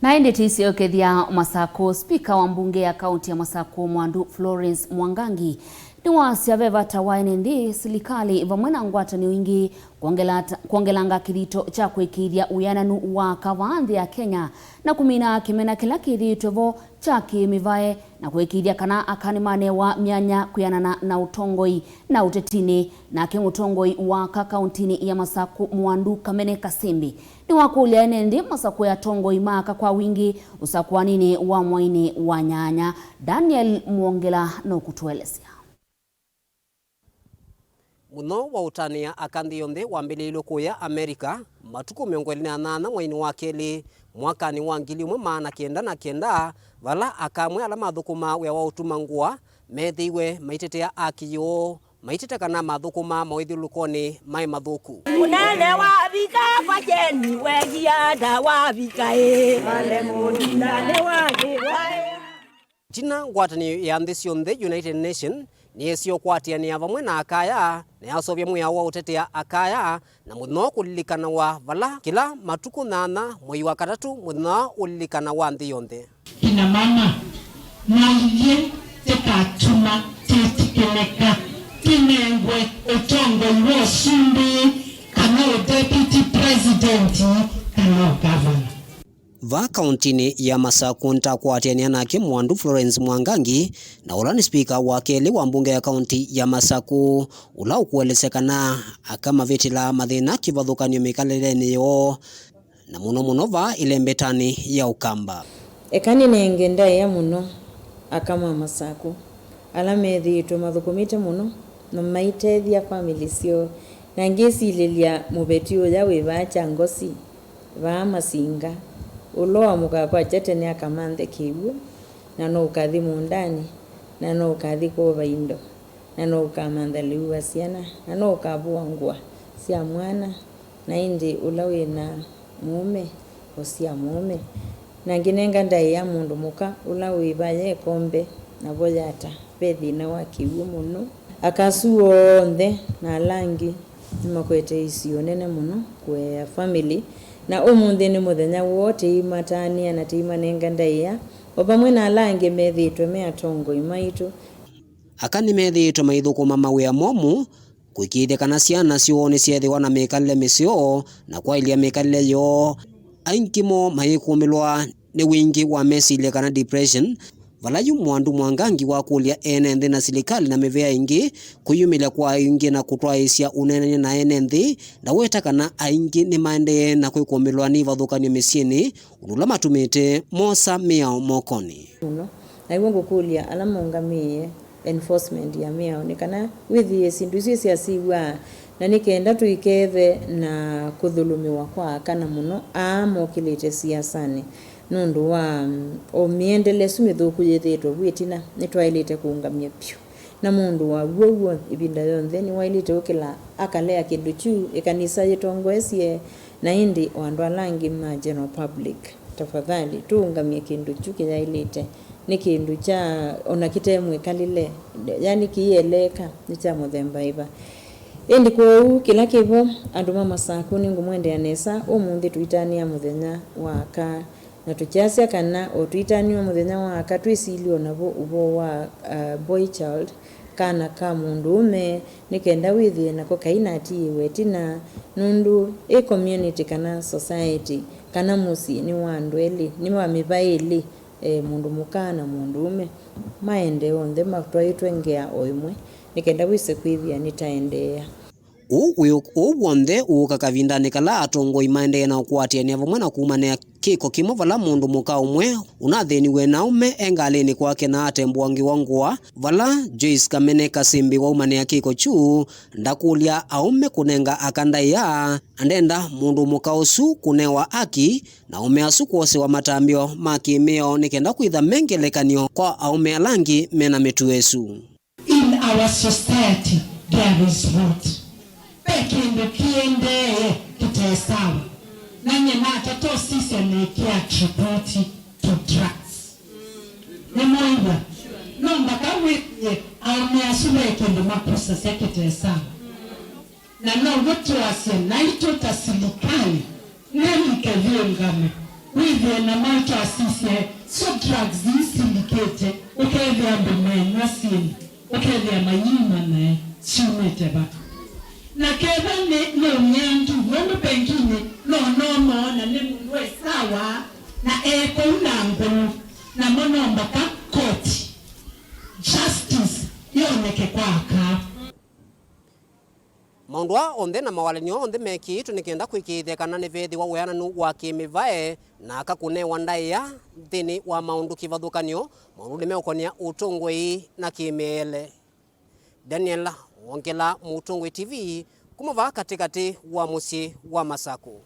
Na endete isiokethia Masaku, spika wa mbunge ya kaunti ya Masaku Mwandu Florence Mwangangi niwasya vata wa enenthi silikali vamwe na ngwatanio ingi kwongelanga kithito cha kwikiithya wiananu wa kaunti ya Kenya na kumina kimena kila kithiitwe vo cha kiimivae na kuikiithya kana nimanewa myanya kwiana na utongoi na utetini na utongoi wa kauntini ya Masaku Mwandu Kamene Kasimbi ni wakulia enenthi Masaku ya tongoi maka kwa wingi usakwanini wa mwaini wa nyanya. Daniel Mwongela no kutuelezea. Muno wa utania akanthi yonthe wambililwe kuya Amerika matuku 28 mwaini wa keli mwakani wa 1999 vala akamwe ala mathukuma we wa utuma ngua methiwe maitetea akiyo maitete kana mathukuma mawithulukoni mai mathuku unewa vika kwa jeni wegia dawa vikae male munewa jina ngwatanio ya nthi cionthe United Nation niesio kwatiania vamwe na akaya na yasovya mwiao wa utetea akaya na muno kulilikana wa vala kila matuku 8 mwei wa katatu muno ulilikana wa nthi yonthe kina mama maile tekatuma tetikeleka tinengwe utongo iwe sumbi kama deputy president kama governor va kauntini ya Masaku ntakwatiania nake mwandu Florence Mwangangi na ula ni spika wa keli wa mbunge ya kaunti ya Masaku ula ukuelesekana akama vitila mathina kivathukanio mikaleleni yo na muno va ilembetani ya ukamba ekani nenge Ndaia muno akama Masaku ala methitwe mathukumite muno na maitethia family cio na ngicililia mubetio ya wivacha ngosi va masinga uloa mukakwa chete ni akamanthe kiwu na no ukathi mundani na no ukathi kuva indo na no ukamantha liwa siana na no ukavua ngua sia mwana na indi ulawe na mume osia mume na nginenga Ndaia mundu muka ulawe baye kombe na boyata bethina wa kiwu muno akasuo nthe na langi nimakwete isio nene muno kwe family na umunthe ni muthenya wote imatania na timanenga Ndaia opamwe na lange methitwe me atongo imaitu akani methitwe maithukuma mawia momu kuikiithya kana ciana cione ciethiwa na mikalile misio na kwa ilia mikalile yo ainkimo maikumilwa ni wingi wa mesilia kana depression valayu mwandu Mwangangi wa kulia enenthi na silikali na mivea ingi kuyumila kwa ingi na kutwaisya unene na enenthi na weta kana aingi ni maende na kwikumilwa ni vathukanio misieni unula matumite mosa miao mokoni no na iwo ngukulia ala mongamie enforcement ya miao ni kana withi sindu icio cia siwa na nikenda tuikethe na kuthulumiwa kwa kana muno mokilite siasani nundu wa omiendelesu mithuku yithitwe bwitina nitwailite kuungamia pyu na mundu wa guo ibinda yonthe ni wailite ukila akalea kindu chu ikanisa yitongwesie na indi wandu alangi ma general public tafadhali tuungamie kindu chu kiyailite ni kindu cha ona kitemwe kalile yani kieleka ni cha muthemba iva indi kwa kila kivo andu mama Masaku ni ngumwende anesa umunthi tuitania muthenya waka na tukiasya kana otwitaniwa muthenya wa katwisilio navo uvo wa boy child kana ka mundu ume nikenda withi nako kainati wetina nundu community kana society kana musi ni wandu eli ni wamivaili mundu mukana mundu ume maende onthe matwaitwe ngea oimwe nikenda wise kwithia nitaendea wonthe ukakavindani kala atongoi maende na kuatiania vamwe na kumania kiko kimo vala mundu muka umwe unathiniwe na ume engalini kwake na atembwangi wangua vala Joyce Kamene Kasimbi wa umania kiko chu ndakulia aume kunenga akandaia andenda mundu muka usu kunewa aki na ume asu kwose wa matambio makimeo nikenda kwitha mengelekanio kwa aume alangi mena mituesu in our society there is root pekendo kiende kitesawa nanye nata to sisi amekia attribute to drugs ni moiwa nomba kawiye ameasule kendo maprocess ya kitesawa na no watu wasye naito ta silikali nani kavio ngame withie na mato asisi so drugs syndicate ukethia mbumenya sin ukethia mayima na siumeteba na keva ne nyandu no pengine no na ne mundu sawa na eko unango na monomba ka court justice yoneke kwaka maundu onthe na mawalanio onthe mekiitu nikenda kwikiithya kana ni vethi wa wiananu wa kiimivae na akakunewa Ndaia thini wa maundu kivathukanio maundu nimeukonia utungwi na kimele. Daniel Kwongela, Mutungwi TV, kumuva katikati wa musi wa Masaku.